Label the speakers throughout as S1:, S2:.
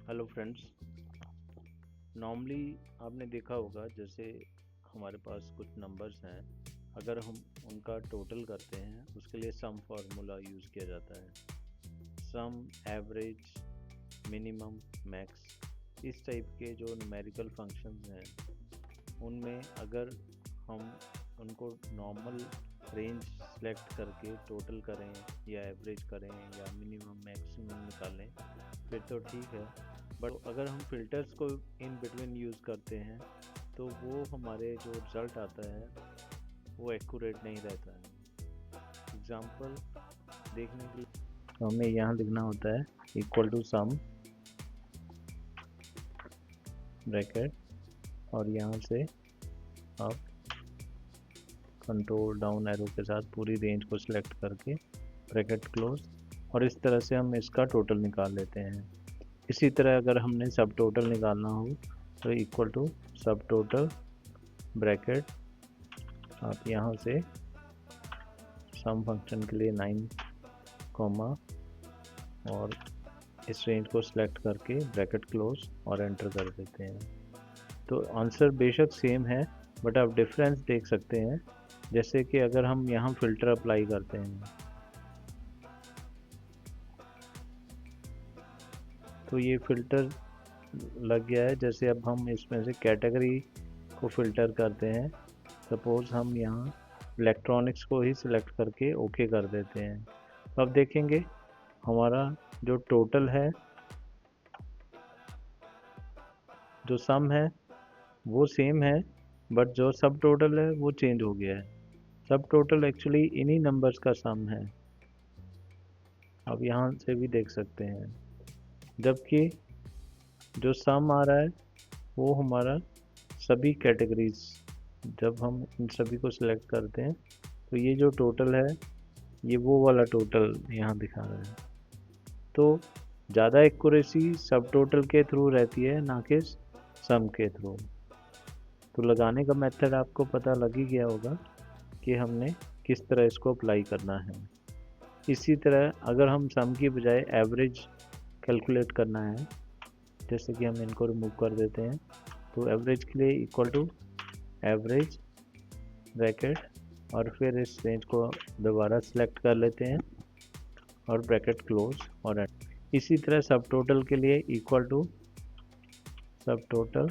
S1: Hello friends. Normally आपने देखा होगा जैसे हमारे पास कुछ नंबर्स हैं, अगर हम उनका टोटल करते हैं उसके लिए सम फार्मूला यूज़ किया जाता है। सम, एवरेज, मिनिमम, मैक्स, इस टाइप के जो न्यूमेरिकल फंक्शंस हैं उनमें अगर हम उनको नॉर्मल रेंज सेलेक्ट करके टोटल करें या एवरेज करें या मिनिमम मैक्सिमम निकालें फिर तो ठीक है। बट अगर हम फिल्टर्स को इन बिटवीन यूज़ करते हैं तो वो हमारे जो रिज़ल्ट आता है वो एक्यूरेट नहीं रहता है। एग्जांपल देखने के लिए हमें यहाँ लिखना होता है इक्वल टू सम ब्रैकेट, और यहाँ से आप कंट्रोल डाउन एरो के साथ पूरी रेंज को सिलेक्ट करके ब्रैकेट क्लोज, और इस तरह से हम इसका टोटल निकाल लेते हैं। इसी तरह अगर हमने सब टोटल निकालना हो तो इक्वल टू सब टोटल ब्रैकेट, आप यहाँ से सम फंक्शन के लिए 9 कॉमा और इस रेंज को सिलेक्ट करके ब्रैकेट क्लोज और एंटर कर देते हैं। तो आंसर बेशक सेम है बट आप डिफरेंस देख सकते हैं। जैसे कि अगर हम यहाँ फ़िल्टर अप्लाई करते हैं तो ये फ़िल्टर लग गया है। जैसे अब हम इसमें से कैटेगरी को फ़िल्टर करते हैं, सपोज़ हम यहाँ इलेक्ट्रॉनिक्स को ही सिलेक्ट करके ओके कर देते हैं, तो अब देखेंगे हमारा जो टोटल है, जो सम है वो सेम है, बट जो सब टोटल है वो चेंज हो गया है। सब टोटल एक्चुअली इन्हीं नंबर्स का सम है, आप यहाँ से भी देख सकते हैं। जबकि जो सम आ रहा है वो हमारा सभी कैटेगरीज, जब हम इन सभी को सिलेक्ट करते हैं तो ये जो टोटल है ये वो वाला टोटल यहाँ दिखा रहा है। तो ज़्यादा एक्यूरेसी सब टोटल के थ्रू रहती है, ना कि सम के थ्रू। तो लगाने का मेथड आपको पता लग ही गया होगा कि हमने किस तरह इसको अप्लाई करना है। इसी तरह अगर हम सम की बजाय एवरेज कैलकुलेट करना है, जैसे कि हम इनको रिमूव कर देते हैं, तो एवरेज के लिए इक्वल टू एवरेज ब्रैकेट और फिर इस रेंज को दोबारा सेलेक्ट कर लेते हैं और ब्रैकेट क्लोज और एंड। इसी तरह सब टोटल के लिए इक्वल टू सब टोटल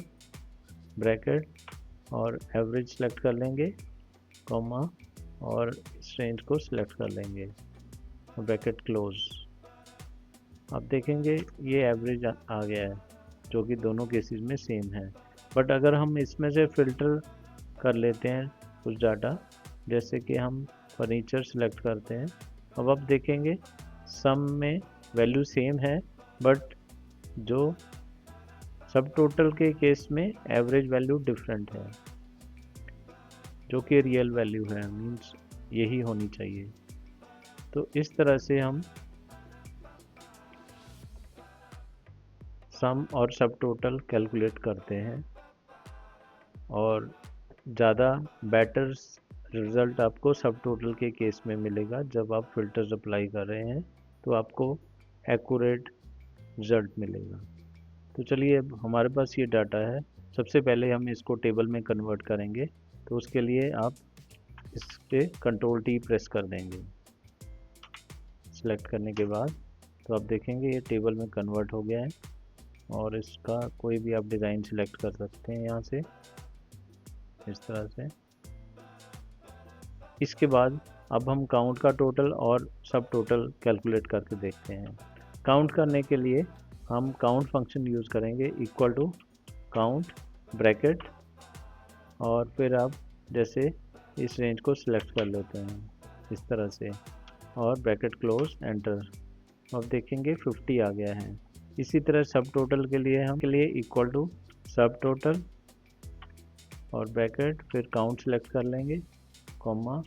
S1: ब्रैकेट और एवरेज सेलेक्ट कर लेंगे, कॉमा, और इस रेंज को सिलेक्ट कर लेंगे और ब्रैकेट क्लोज। आप देखेंगे ये एवरेज आ गया है, जो कि दोनों केसेस में सेम है। बट अगर हम इसमें से फ़िल्टर कर लेते हैं कुछ डाटा, जैसे कि हम फर्नीचर सेलेक्ट करते हैं, अब आप देखेंगे सम में वैल्यू सेम है, बट जो सब टोटल के केस में एवरेज वैल्यू डिफरेंट है, जो कि रियल वैल्यू है, मीन्स यही होनी चाहिए। तो इस तरह से हम सम और सब टोटल कैलकुलेट करते हैं, और ज़्यादा बेटर रिज़ल्ट आपको सब टोटल के केस में मिलेगा। जब आप फिल्टर्स अप्लाई कर रहे हैं तो आपको एक्यूरेट रिज़ल्ट मिलेगा। तो चलिए, अब हमारे पास ये डाटा है, सबसे पहले हम इसको टेबल में कन्वर्ट करेंगे। तो उसके लिए आप इस पर कंट्रोल टी प्रेस कर देंगे। सेलेक्ट करने के बाद तो आप देखेंगे ये टेबल में कन्वर्ट हो गया है, और इसका कोई भी आप डिज़ाइन सेलेक्ट कर सकते हैं यहाँ से, इस तरह से। इसके बाद अब हम काउंट का टोटल और सब टोटल कैलकुलेट करके देखते हैं। काउंट करने के लिए हम काउंट फंक्शन यूज़ करेंगे, इक्वल टू काउंट ब्रैकेट, और फिर आप जैसे इस रेंज को सिलेक्ट कर लेते हैं इस तरह से, और ब्रैकेट क्लोज एंटर। अब देखेंगे 50 आ गया है। इसी तरह सब टोटल के लिए हम इक्वल टू सब टोटल और ब्रैकेट, फिर काउंट सेलेक्ट कर लेंगे, कॉमा,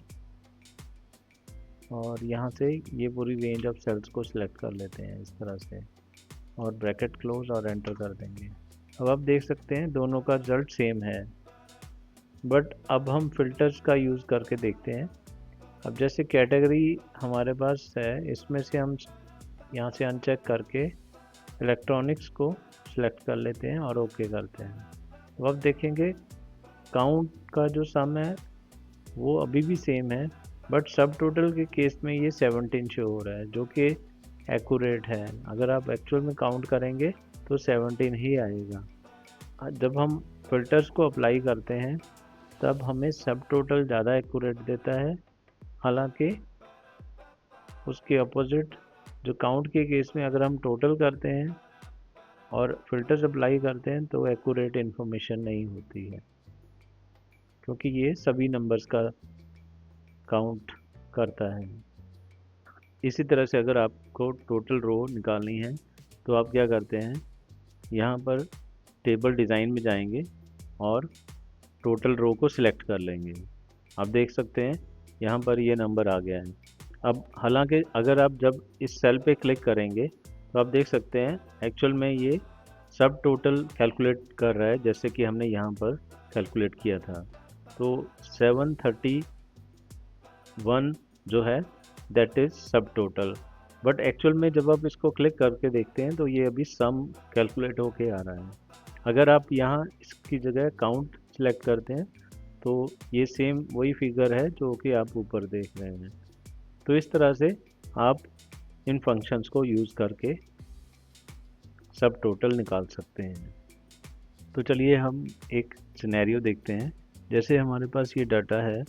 S1: और यहाँ से ये पूरी रेंज ऑफ सेल्स को सिलेक्ट कर लेते हैं इस तरह से, और ब्रैकेट क्लोज और एंटर कर देंगे। अब आप देख सकते हैं दोनों का रिजल्ट सेम है। बट अब हम फिल्टर्स का यूज़ करके देखते हैं। अब जैसे कैटेगरी हमारे पास है, इसमें से हम यहाँ से अनचेक करके इलेक्ट्रॉनिक्स को सिलेक्ट कर लेते हैं और ओके करते हैं। तो अब देखेंगे काउंट का जो सम है वो अभी भी सेम है, बट सब टोटल के केस में ये 17 शो हो रहा है, जो कि एक्यूरेट है। अगर आप एक्चुअल में काउंट करेंगे तो 17 ही आएगा। जब हम फिल्टर्स को अप्लाई करते हैं तब हमें सब टोटल ज़्यादा एक्यूरेट देता है, हालांकि उसके अपोजिट जो काउंट के केस में अगर हम टोटल करते हैं और फिल्टर्स अप्लाई करते हैं तो एक्यूरेट इन्फॉर्मेशन नहीं होती है, क्योंकि ये सभी नंबर्स का काउंट करता है। इसी तरह से अगर आपको टोटल रो निकालनी है तो आप क्या करते हैं, यहाँ पर टेबल डिज़ाइन में जाएंगे और टोटल रो को सिलेक्ट कर लेंगे। आप देख सकते हैं यहाँ पर ये नंबर आ गया है। अब हालांकि अगर आप जब इस सेल पे क्लिक करेंगे तो आप देख सकते हैं एक्चुअल में ये सब टोटल कैलकुलेट कर रहा है, जैसे कि हमने यहाँ पर कैलकुलेट किया था। तो 731 जो है दैट इज़ सब टोटल, बट एक्चुअल में जब आप इसको क्लिक करके देखते हैं तो ये अभी सम कैलकुलेट होके आ रहा है। अगर आप यहाँ इसकी जगह काउंट सेलेक्ट करते हैं तो ये सेम वही फिगर है जो कि आप ऊपर देख रहे हैं। तो इस तरह से आप इन फंक्शंस को यूज़ करके सब टोटल निकाल सकते हैं। तो चलिए हम एक सिनेरियो देखते हैं। जैसे हमारे पास ये डाटा है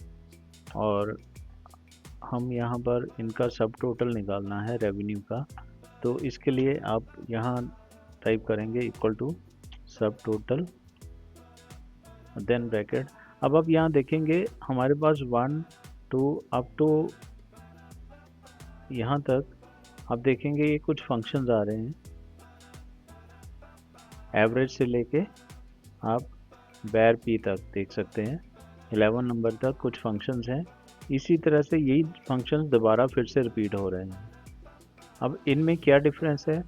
S1: और हम यहाँ पर इनका सब टोटल निकालना है रेवेन्यू का। तो इसके लिए आप यहाँ टाइप करेंगे इक्वल टू सब टोटल देन ब्रैकेट। अब आप यहाँ देखेंगे हमारे पास 1 2 अप टू यहाँ तक आप देखेंगे ये कुछ फंक्शंस आ रहे हैं, एवरेज से लेके आप बैर पी तक देख सकते हैं, 11 नंबर तक कुछ फंक्शंस हैं। इसी तरह से यही फंक्शंस दोबारा फिर से रिपीट हो रहे हैं। अब इनमें क्या डिफरेंस है,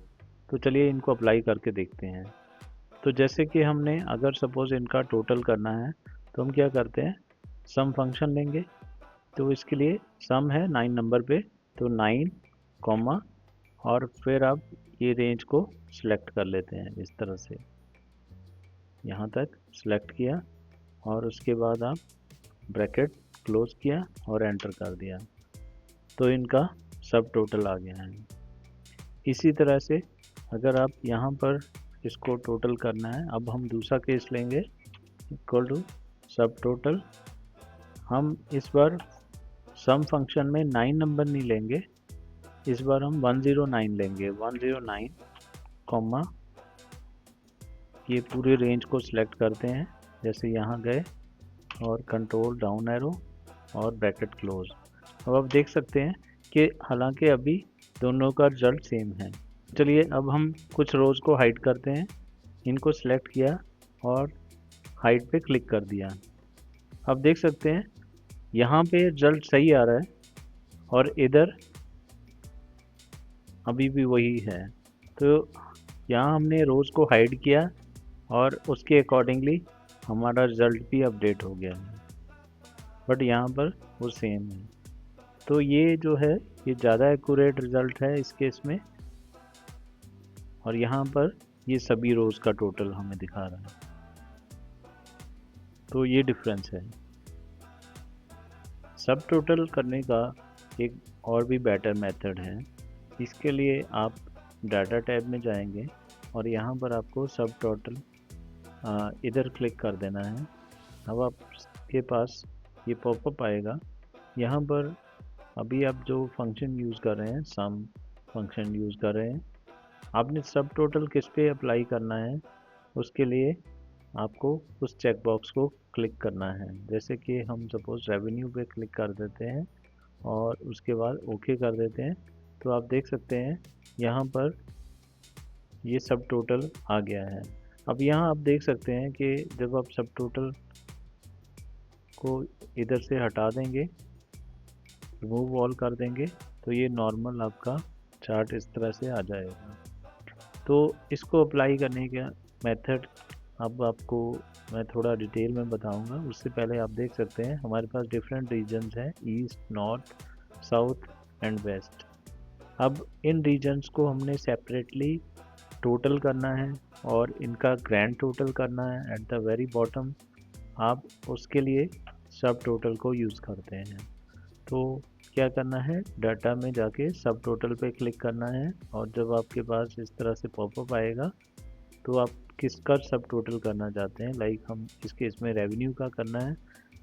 S1: तो चलिए इनको अप्लाई करके देखते हैं। तो जैसे कि हमने अगर सपोज़ इनका टोटल करना है तो हम क्या करते हैं, सम फंक्शन लेंगे। तो इसके लिए सम है 9 नंबर पे, तो 9 कॉमा और फिर आप ये रेंज को सिलेक्ट कर लेते हैं इस तरह से, यहाँ तक सिलेक्ट किया और उसके बाद आप ब्रैकेट क्लोज किया और एंटर कर दिया, तो इनका सब टोटल आ गया है। इसी तरह से अगर आप यहाँ पर इसको टोटल करना है, अब हम दूसरा केस लेंगे इक्वल टू सब टोटल। हम इस बार सम फंक्शन में 9 नंबर नहीं लेंगे, इस बार हम 109 लेंगे, 109 कॉमा ये पूरे रेंज को सिलेक्ट करते हैं, जैसे यहाँ गए और कंट्रोल डाउन एरो और ब्रैकेट क्लोज। अब आप देख सकते हैं कि हालांकि अभी दोनों का रिजल्ट सेम है। चलिए अब हम कुछ रोज़ को हाइड करते हैं, इनको सिलेक्ट किया और हाइड पे क्लिक कर दिया। अब देख सकते हैं यहाँ पे रिजल्ट सही आ रहा है और इधर अभी भी वही है। तो यहाँ हमने रोज़ को हाइड किया और उसके अकॉर्डिंगली हमारा रिज़ल्ट भी अपडेट हो गया है, बट यहाँ पर वो सेम है। तो ये जो है ये ज़्यादा एक्यूरेट रिज़ल्ट है इस केस में, और यहाँ पर ये सभी रोज़ का टोटल हमें दिखा रहा है। तो ये डिफरेंस है। सब टोटल करने का एक और भी बेटर मेथड है। इसके लिए आप डाटा टैब में जाएंगे और यहाँ पर आपको सब टोटल इधर क्लिक कर देना है। अब आपके पास ये पॉपअप आएगा। यहाँ पर अभी आप जो फंक्शन यूज़ कर रहे हैं, सम फंक्शन यूज़ कर रहे हैं, आपने सब टोटल किस पे अप्लाई करना है, उसके लिए आपको उस चेक बॉक्स को क्लिक करना है। जैसे कि हम सपोज़ रेवेन्यू पे क्लिक कर देते हैं और उसके बाद ओके कर देते हैं, तो आप देख सकते हैं यहाँ पर ये सब टोटल आ गया है। अब यहाँ आप देख सकते हैं कि जब आप सब टोटल को इधर से हटा देंगे, रिमूव ऑल कर देंगे, तो ये नॉर्मल आपका चार्ट इस तरह से आ जाएगा। तो इसको अप्लाई करने का मेथड अब आपको मैं थोड़ा डिटेल में बताऊंगा। उससे पहले आप देख सकते हैं हमारे पास डिफरेंट रीजन्स हैं, east, north, south and west. अब इन रीजन्स को हमने सेपरेटली टोटल करना है और इनका ग्रैंड टोटल करना है एट द वेरी बॉटम, आप उसके लिए सब टोटल को यूज़ करते हैं। तो क्या करना है, डाटा में जाके सब टोटल पे क्लिक करना है और जब आपके पास इस तरह से पॉपअप आएगा तो आप किसका सब टोटल करना चाहते हैं, लाइक हम इस केस में रेवेन्यू का करना है,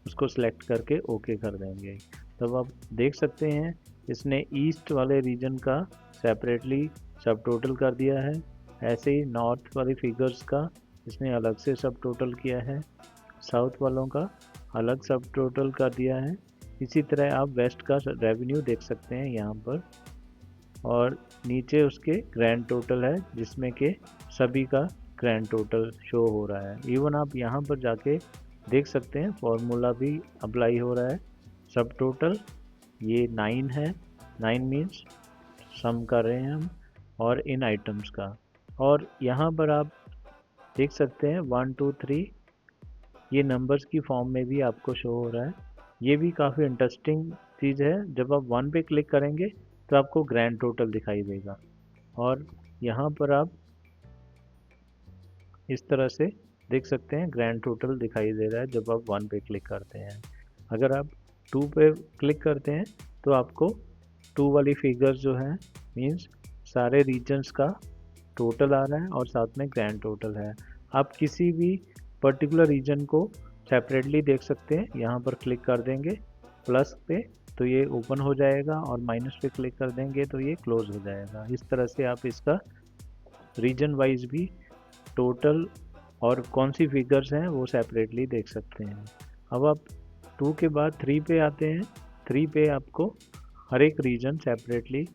S1: उसको सिलेक्ट करके ओके कर देंगे। तब आप देख सकते हैं इसने ईस्ट वाले रीजन का सेपरेटली सब टोटल कर दिया है, ऐसे ही नॉर्थ वाले फिगर्स का इसने अलग से सब टोटल किया है, साउथ वालों का अलग सब टोटल कर दिया है। इसी तरह आप वेस्ट का रेवेन्यू देख सकते हैं यहाँ पर, और नीचे उसके ग्रैंड टोटल है जिसमें के सभी का ग्रैंड टोटल शो हो रहा है। इवन आप यहाँ पर जाके देख सकते हैं फॉर्मूला भी अप्लाई हो रहा है। सब टोटल ये 9 है, 9 मीन्स सम कर रहे हैं हम, और इन आइटम्स का। और यहाँ पर आप देख सकते हैं 1 2 3 ये नंबर्स की फॉर्म में भी आपको शो हो रहा है। ये भी काफ़ी इंटरेस्टिंग चीज़ है। जब आप 1 पे क्लिक करेंगे तो आपको ग्रैंड टोटल दिखाई देगा, और यहाँ पर आप इस तरह से देख सकते हैं ग्रैंड टोटल दिखाई दे रहा है जब आप 1 पे क्लिक करते हैं। अगर आप 2 पे क्लिक करते हैं तो आपको 2 वाली फिगर्स जो है मीन्स सारे रीजन्स का टोटल आ रहा है और साथ में ग्रैंड टोटल है। आप किसी भी पर्टिकुलर रीजन को सेपरेटली देख सकते हैं। यहाँ पर क्लिक कर देंगे प्लस पे तो ये ओपन हो जाएगा, और माइनस पे क्लिक कर देंगे तो ये क्लोज हो जाएगा। इस तरह से आप इसका रीजन वाइज भी टोटल और कौन सी फिगर्स हैं वो सेपरेटली देख सकते हैं। अब आप 2 के बाद 3 पे आते हैं। 3 पे आपको हर एक रीजन सेपरेटली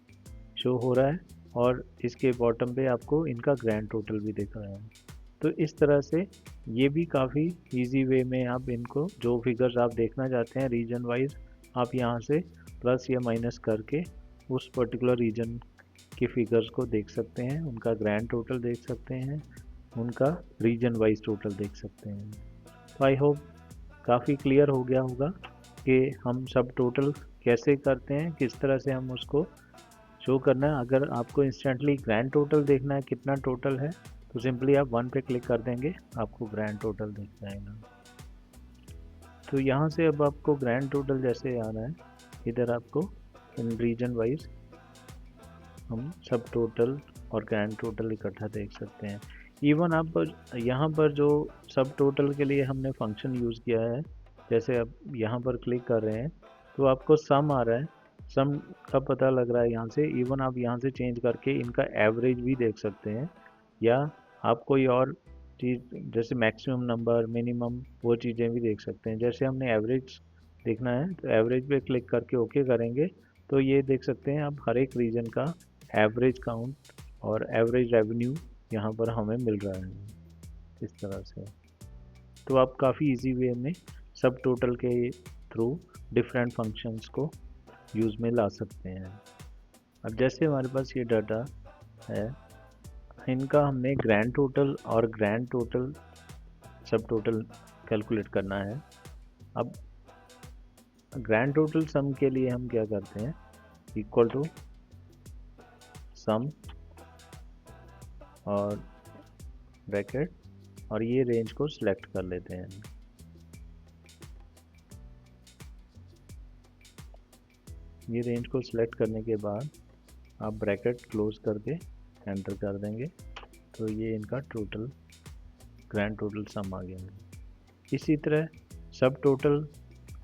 S1: शो हो रहा है, और इसके बॉटम पे आपको इनका ग्रैंड टोटल भी दिख रहा है। तो इस तरह से ये भी काफ़ी इजी वे में आप इनको जो फिगर्स आप देखना चाहते हैं रीजन वाइज, आप यहाँ से प्लस या माइनस करके उस पर्टिकुलर रीजन के फिगर्स को देख सकते हैं, उनका ग्रैंड टोटल देख सकते हैं, उनका रीजन वाइज टोटल देख सकते हैं। तो आई होप काफ़ी क्लियर हो गया होगा कि हम सब टोटल कैसे करते हैं, किस तरह से हम उसको शो करना है। अगर आपको इंस्टेंटली ग्रैंड टोटल देखना है कितना टोटल है तो सिंपली आप 1 पे क्लिक कर देंगे, आपको ग्रैंड टोटल दिख जाएगा। तो यहाँ से अब आपको ग्रैंड टोटल जैसे आ रहा है, इधर आपको इन रीजन वाइज हम सब टोटल और ग्रैंड टोटल इकट्ठा देख सकते हैं। इवन आप यहाँ पर जो सब टोटल के लिए हमने फंक्शन यूज़ किया है, जैसे अब यहाँ पर क्लिक कर रहे हैं तो आपको सम आ रहा है, सम का पता लग रहा है यहाँ से। इवन आप यहाँ से चेंज करके इनका एवरेज भी देख सकते हैं, या आप कोई और चीज़ जैसे मैक्सिमम नंबर, मिनिमम, वो चीज़ें भी देख सकते हैं। जैसे हमने एवरेज देखना है तो एवरेज पे क्लिक करके ओके करेंगे तो ये देख सकते हैं आप हर एक रीजन का एवरेज काउंट और एवरेज रेवेन्यू यहाँ पर हमें मिल रहा है इस तरह से। तो आप काफ़ी इजी वे में सब टोटल के थ्रू डिफरेंट फंक्शंस को यूज़ में ला सकते हैं। अब जैसे हमारे पास ये डाटा है, इनका हमने ग्रैंड टोटल और ग्रैंड टोटल सब टोटल कैलकुलेट करना है। अब ग्रैंड टोटल सम के लिए हम क्या करते हैं, इक्वल टू सम और ब्रैकेट, और ये रेंज को सिलेक्ट कर लेते हैं। ये रेंज को सिलेक्ट करने के बाद आप ब्रैकेट क्लोज करके एंटर कर देंगे तो ये इनका टोटल ग्रैंड टोटल सम आ गया। इसी तरह सब टोटल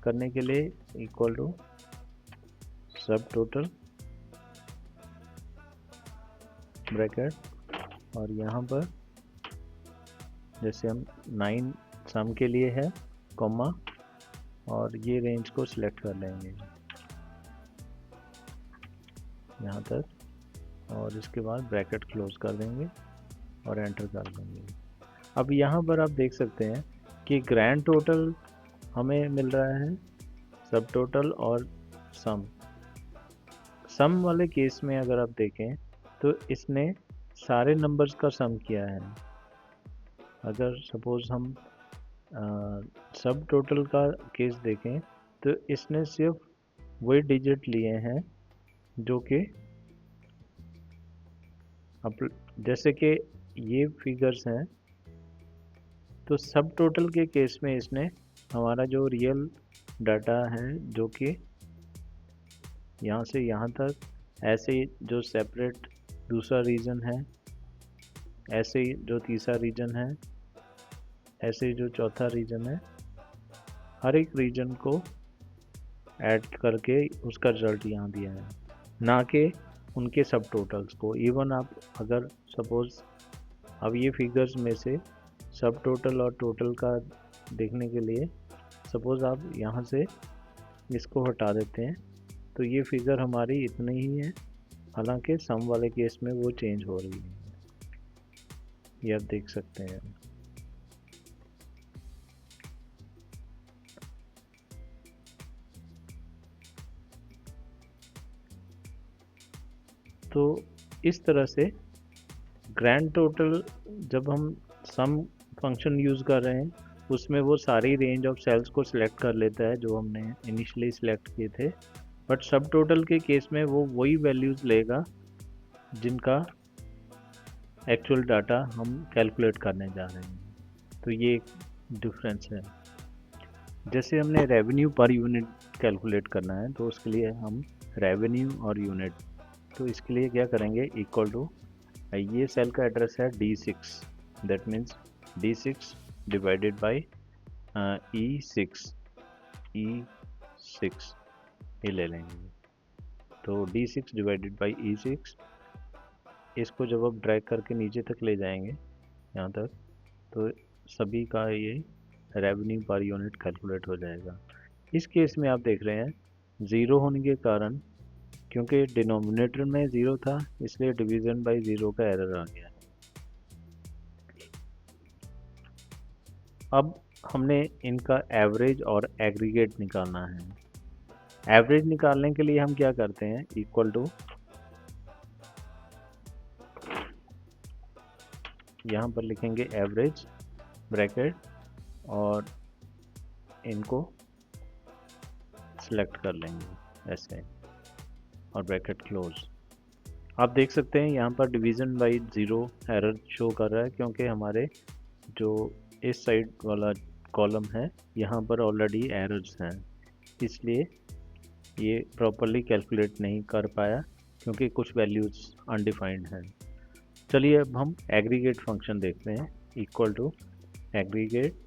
S1: करने के लिए इक्वल टू सब टोटल ब्रैकेट, और यहाँ पर जैसे हम 9 सम के लिए है कॉमा, और ये रेंज को सिलेक्ट कर लेंगे यहाँ तक, और इसके बाद ब्रैकेट क्लोज कर देंगे और एंटर कर देंगे। अब यहाँ पर आप देख सकते हैं कि ग्रैंड टोटल हमें मिल रहा है, सब टोटल और सम। सम वाले केस में अगर आप देखें तो इसने सारे नंबर्स का सम किया है। अगर सपोज हम सब टोटल का केस देखें तो इसने सिर्फ वही डिजिट लिए हैं जो कि अब जैसे कि ये फिगर्स हैं, तो सब टोटल के केस में इसने हमारा जो रियल डाटा है जो कि यहाँ से यहाँ तक, ऐसे ही जो सेपरेट दूसरा रीजन है, ऐसे ही जो तीसरा रीजन है, ऐसे ही जो चौथा रीजन है, हर एक रीजन को ऐड करके उसका रिजल्ट यहाँ दिया है, ना कि उनके सब टोटल्स को। इवन आप अगर सपोज अब ये फिगर्स में से सब टोटल और टोटल का देखने के लिए सपोज आप यहाँ से इसको हटा देते हैं, तो ये फिगर हमारी इतनी ही है, हालांकि सम वाले केस में वो चेंज हो रही है, ये आप देख सकते हैं। तो इस तरह से ग्रैंड टोटल जब हम सम फंक्शन यूज़ कर रहे हैं उसमें वो सारी रेंज ऑफ सेल्स को सिलेक्ट कर लेता है जो हमने इनिशियली सिलेक्ट किए थे, बट सब टोटल के केस में वो वही वैल्यूज़ लेगा जिनका एक्चुअल डाटा हम कैलकुलेट करने जा रहे हैं। तो ये एक डिफरेंस है। जैसे हमने रेवेन्यू पर यूनिट कैलकुलेट करना है, तो उसके लिए हम रेवेन्यू और यूनिट, तो इसके लिए क्या करेंगे, इक्वल टू ये सेल का एड्रेस है D6, that means D6 divided by E6 ये ले लेंगे। तो D6 डिवाइडेड बाई E6, इसको जब आप ड्रैग करके नीचे तक ले जाएंगे यहाँ तक, तो सभी का ये रेवेन्यू पर यूनिट कैलकुलेट हो जाएगा। इस केस में आप देख रहे हैं ज़ीरो होने के कारण, क्योंकि डिनोमिनेटर में ज़ीरो था इसलिए डिवीज़न बाय ज़ीरो का एरर आ गया। अब हमने इनका एवरेज और एग्रीगेट निकालना है। एवरेज निकालने के लिए हम क्या करते हैं, इक्वल टू यहाँ पर लिखेंगे एवरेज ब्रैकेट और इनको सिलेक्ट कर लेंगे ऐसे और ब्रैकेट क्लोज। आप देख सकते हैं यहाँ पर division by zero error show कर रहा है, क्योंकि हमारे जो इस साइड वाला कॉलम है यहाँ पर ऑलरेडी एरर्स हैं, इसलिए ये प्रॉपरली कैलकुलेट नहीं कर पाया क्योंकि कुछ वैल्यूज़ अनडिफाइंड हैं। चलिए अब हम एग्रीगेट फंक्शन देखते हैं, इक्वल टू एग्रीगेट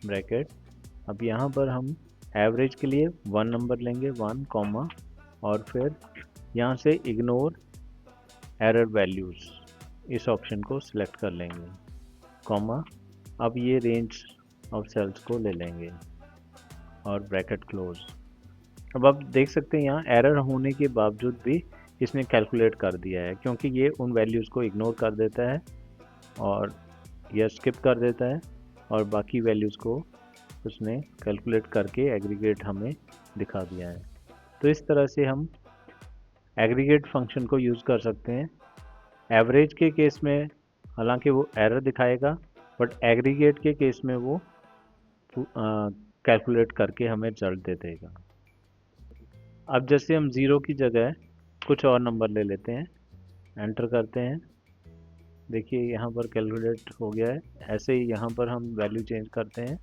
S1: ब्रैकेट। अब यहाँ पर हम एवरेज के लिए 1 नंबर लेंगे, 1 कॉमा, और फिर यहाँ से इग्नोर एरर वैल्यूज़ इस ऑप्शन को सिलेक्ट कर लेंगे, कॉमा। अब ये रेंज ऑफ सेल्स को ले लेंगे और ब्रैकेट क्लोज। अब आप देख सकते हैं यहाँ एरर होने के बावजूद भी इसने कैलकुलेट कर दिया है, क्योंकि ये उन वैल्यूज़ को इग्नोर कर देता है और या स्किप कर देता है और बाकी वैल्यूज़ को उसने कैलकुलेट करके एग्रीगेट हमें दिखा दिया है। तो इस तरह से हम एग्रीगेट फंक्शन को यूज़ कर सकते हैं। एवरेज के केस में हालांकि वो एरर दिखाएगा, बट एग्रीगेट के केस में वो कैलकुलेट करके हमें रिजल्ट दे देगा। अब जैसे हम ज़ीरो की जगह कुछ और नंबर ले लेते हैं, एंटर करते हैं, देखिए यहाँ पर कैलकुलेट हो गया है। ऐसे ही यहाँ पर हम वैल्यू चेंज करते हैं।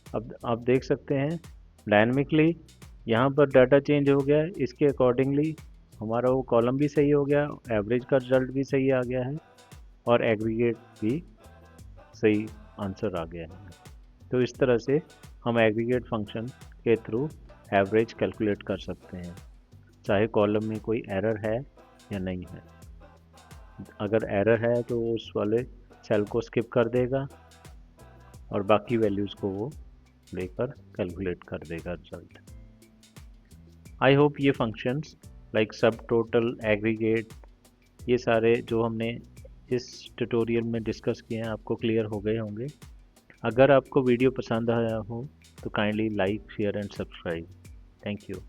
S1: अब आप देख सकते हैं डायनामिकली यहाँ पर डाटा चेंज हो गया है, इसके अकॉर्डिंगली हमारा वो कॉलम भी सही हो गया, एवरेज का रिजल्ट भी सही आ गया है और एग्रीगेट भी सही आंसर आ गया है। तो इस तरह से हम एग्रीगेट फंक्शन के थ्रू एवरेज कैलकुलेट कर सकते हैं, चाहे कॉलम में कोई एरर है या नहीं है। अगर एरर है तो उस वाले सेल को स्किप कर देगा और बाकी वैल्यूज़ को वो लेकर कैलकुलेट कर देगा रिजल्ट। आई होप ये फंक्शंस लाइक सब टोटल, एग्रीगेट, ये सारे जो हमने इस ट्यूटोरियल में डिस्कस किए हैं आपको क्लियर हो गए होंगे। अगर आपको वीडियो पसंद आया हो तो kindly like, share and subscribe. Thank you.